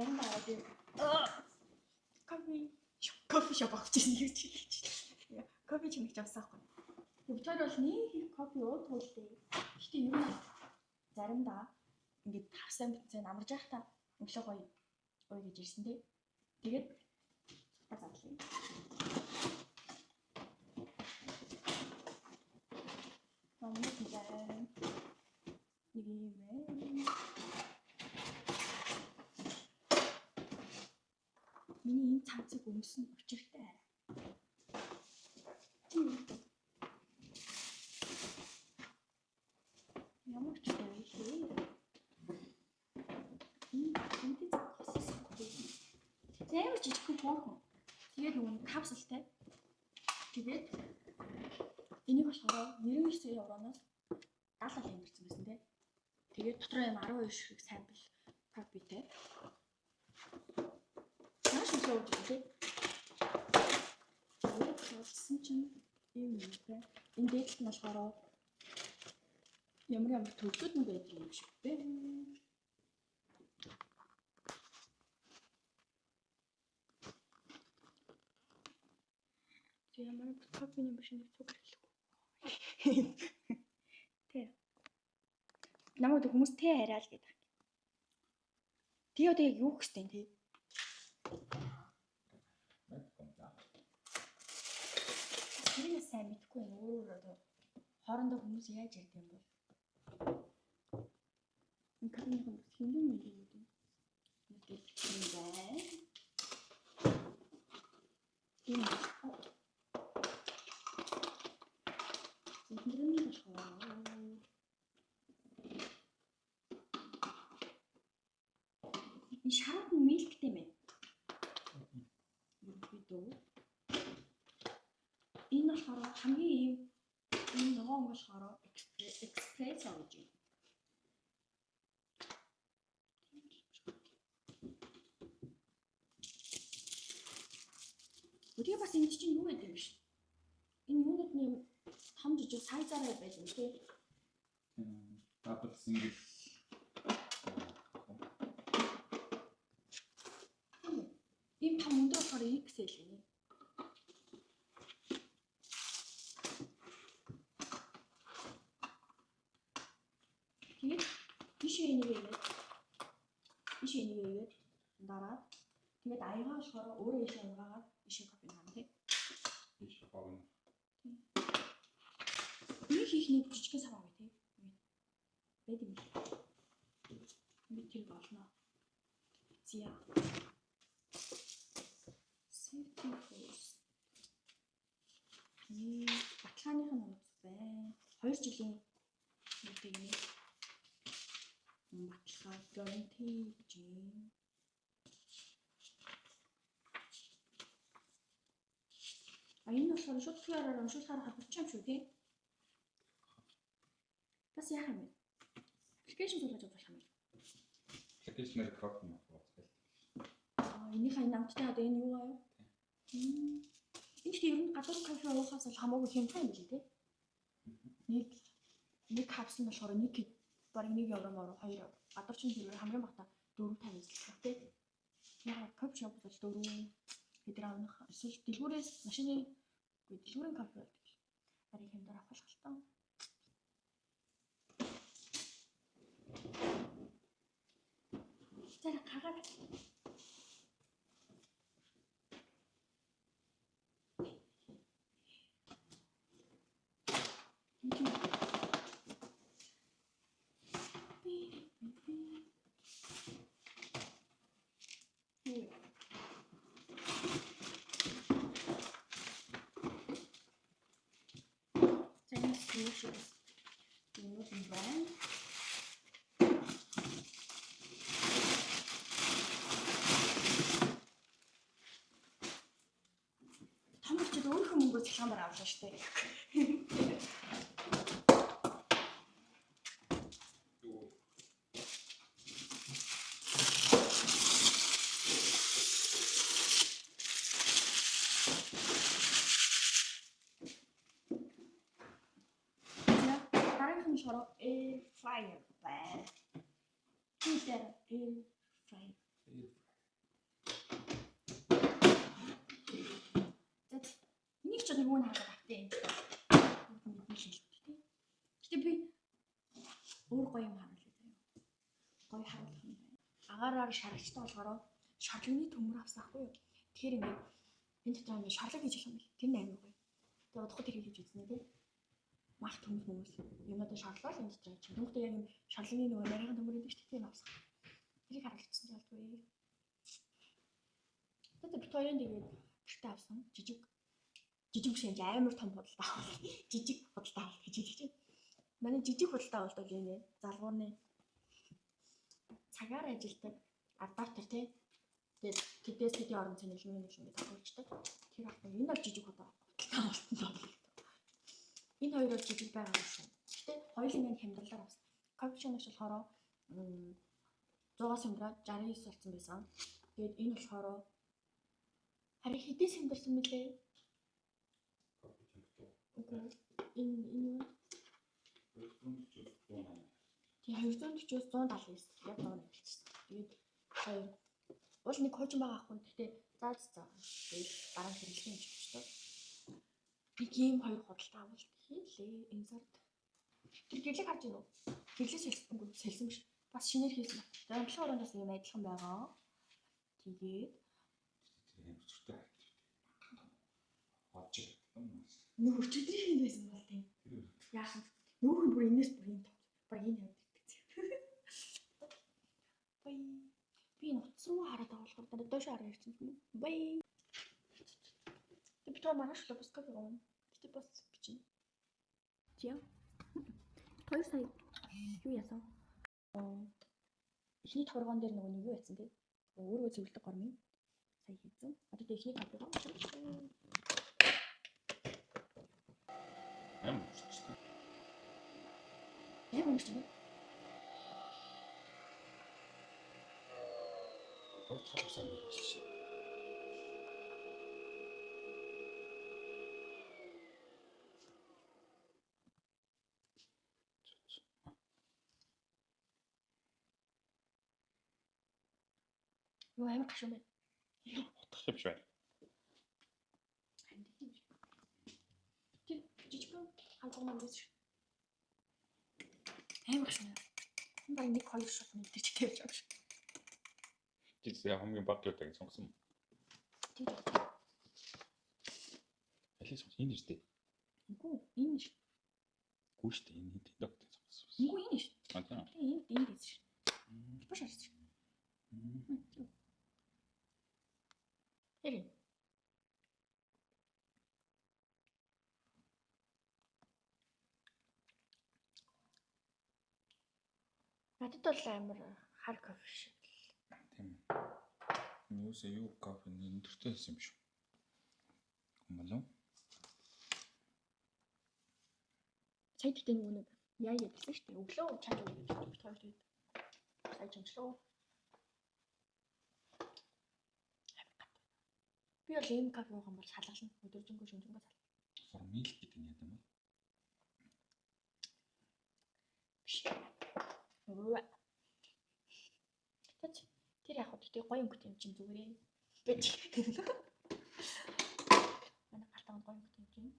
Заримдаа кофе шоп авчихсан гэж хэлчихлээ. Кофе чимэгч авсан байхгүй. Өчигдөр бол нэг кофе уудгүй л дээ. Гэтэ юу заримдаа ингээд тавсан бицэн амарж байхдаа өглөө гоё ой гэж ирсэн дээ. Тэгээд бацаадлаа. Намайг хэлээ. Нэг юм ээ. Миний энэ цаацыг өмсөн учиртай. Ямар ч юм шээ. Энэ цаацыг зэвэр жижигхэн форхон. Тэгээд нөгөө капсултай. Тэгээд энийг болохоор 99 евроноос 70 өнгөрсөн байсан тий. Тэгээд дотроо юм 12 шиг сампл пак битэй. Маш их ууж тий. Тэгээд болсон чинь юм юм тий. Энэ дээдлэлт нь болохоор ямар төвлөд нь байдаг юм шиг бэ. Ямар кофений машин цуг хэлэхгүй. Тэ. Намайг хүмүүс тэ хараад л гэдэг. Тий одоо яг юу гэхтэй тий. Тэрийг сайн мэдгүй өөр одоо хоорондоо хүмүүс яаж ярьд юм бол. Энэ кофений хүмүүс хинэн юм гэдэг. Нэг тийм бай. Тийм. Эндрэний болохоор энэ шараад нь милктэй мэн. Юу энэ болохоор хамгийн энэ ногоон болохоор экспрессо гэж юм. Өдөө бас энэ чинь юу гэдэг юм биш. Энэ юунууд нь том жижиг сайзаараа байж юм тий. Дабл сингл. Ийм том өндөр болохоор XL юм. Тэгээд биш энийг ийгээд дараад тэгээд аягаа болохоор өөрөө ийшээ угаагаад ийшээ кофе хаана тий. Ийшээ хогно. Нэг хийхний жижигхэн сав авъя тий. Бэд юм. Би тэр болно. Зя. Safety first. Баталгааных нь онц бай. 2 жилийн нэг юм. Баталгаа guarantee гэж юм. Энэ болохоор шууд QR-аар уншуулахаар хадгалж юм шүү тий. Бас яах юм бэ? Аппликейшн суулгаж авах юм байна. Аппликейшнээр кофе авах. Энийхээ намттай одоо энэ юу аа? Энэ ч ер нь гадуур кофе уухаас л хамаагүй хямдхан юм билий тий. Нэг капсул нь болохоор нэг бараг 1 евро мөр 2 евро. Гадуур чинь зүгээр хамгийн багтаа 4-5 эзлэх тий. Яг кофе шоп бол 4 хэдэр авах эсвэл дэлгүүрээс машины дэлгүүрийн кофе байдаг. Барыг хямдаар авах шалтгаан. Тэр хагаад Томчд өөрхөн мөнгөөр цахилгаан авлаа штэ. Дараагийн шороо air fryer бай. Тиймээр air fryer. юу н хараад автээ. Бидний шилдэг тий. Гэтэ би өөр гоё юм харуулъя заяа. Гоё харуулах юм байна. Агаараар шаргалцтай болохоор шарлагны төмөр авсан ахгүй юу? Тэгэхээр ингээд энэ дотор ингээд шарлаг хийж болох юм бэл. Тэр нь амар гоё. Тэгээ удахгүй тэр хийж үзнэ тий. Мах төмөр хүмүүс юм одоо шарлал энэ дотор чинь. Тэгвэл яг юм шарлагны нөгөө нарийн төмөр гэдэг чинь тийм авсан. Тэрийг харуулчихсан ч болдгүй. Тэгээд битүүрийн тэгээд гэртээ авсан жижиг шиг амар том худалдаа авал. Жижиг худалдаа авал гэж хэлж байна. Манай жижиг худалдаа авалт бол энэ залгуурны цагаар ажилдаг адаптер тий. Тэгээд тэдээс тэдний орон зайны нэлээд тохиолждаг. Тэр ахна энэ бол жижиг худалдаа авалтанд бодлоо. Энэ хоёр бол жижиг байгаа юм шүү. Гэтэ хоёулын яг хямдралаар авсан. Капучиноч болохоор 100-аас хямдраад 69 болсон байсан. Тэгээд энэ болохоор харин хэдээс хямдарсан мөлий? Үгүй энэ юу? 240-өөс 179 яг 100 хэлчихсэн. Тэгээд хоёр уул нэг хожим байгаа ахгүй. Гэтэ заа. Тэгээд дараа хэрэглэн юм шиг шүү. Нэг ийм хоёр худалдаа авалт хийлээ энэ сард. Тэр гэрлийг харж байна уу? Гэрлээс сэлсэн биш. Бас шинээр хийсэн. Дөрвөлхөн орооноос юм адилхан байгаа. Тэгээд нөх өчигдрийн юм байсан бол тийм. Яахан нөх бүр энэс бүр юм тоо. Баг энэ явдаг. Бай. Би нутас руу хараад байгаа болохоор доош хараа ирсэн юм. Бай. Тэг битүү маргааш л босгох юм. Гэтэ бас бичнэ. Тиа. 2 сая юу яасан? Эхний тохиргоон дээр нөгөө нэг юу яасан бэ? Өөрөө зөвлөдөг гормын сая хийсэн. Одоо тэг эхний тохиргоон юм шиг. Юу амар гашуун байна. Утгах юм шиг байна. Тэр жижигхэн халуун маань биш. Амар гашуун. Энэ баг нэг хоёр шот мэдэрч тавьж байгаа шүү. Тэс яг хамгийн баг гэдэг сонгосон. Тийм. Алис энэ шүү дээ. Үгүй энэ шүү. Үгүй шүү дээ. Энэ доктор сонгосон. Үгүй энэ шүү. А тийм. Энэ гэж шүү. Баш харж. Хэрэг. Надад бол амар хар кофе шиг. Тийм. Юусе юу кофе өндөртэй байсан юм шүү. Гомлоо. Сая гэдэг нэг яа ядсан шүү дээ. Өглөө чад өгөх гэж тооцоод. Сая чамчлаа. Би бол ийм кофе уух юм бол салгална. Өдөржингөө шөнжингөө салгал. Формил гэдэг нь яа юм бэ? Тэр яг хөө тийм гоё өнгөтэй юм чинь зүгээрээ. Манай гартаа гоё өнгөтэй юм чинь.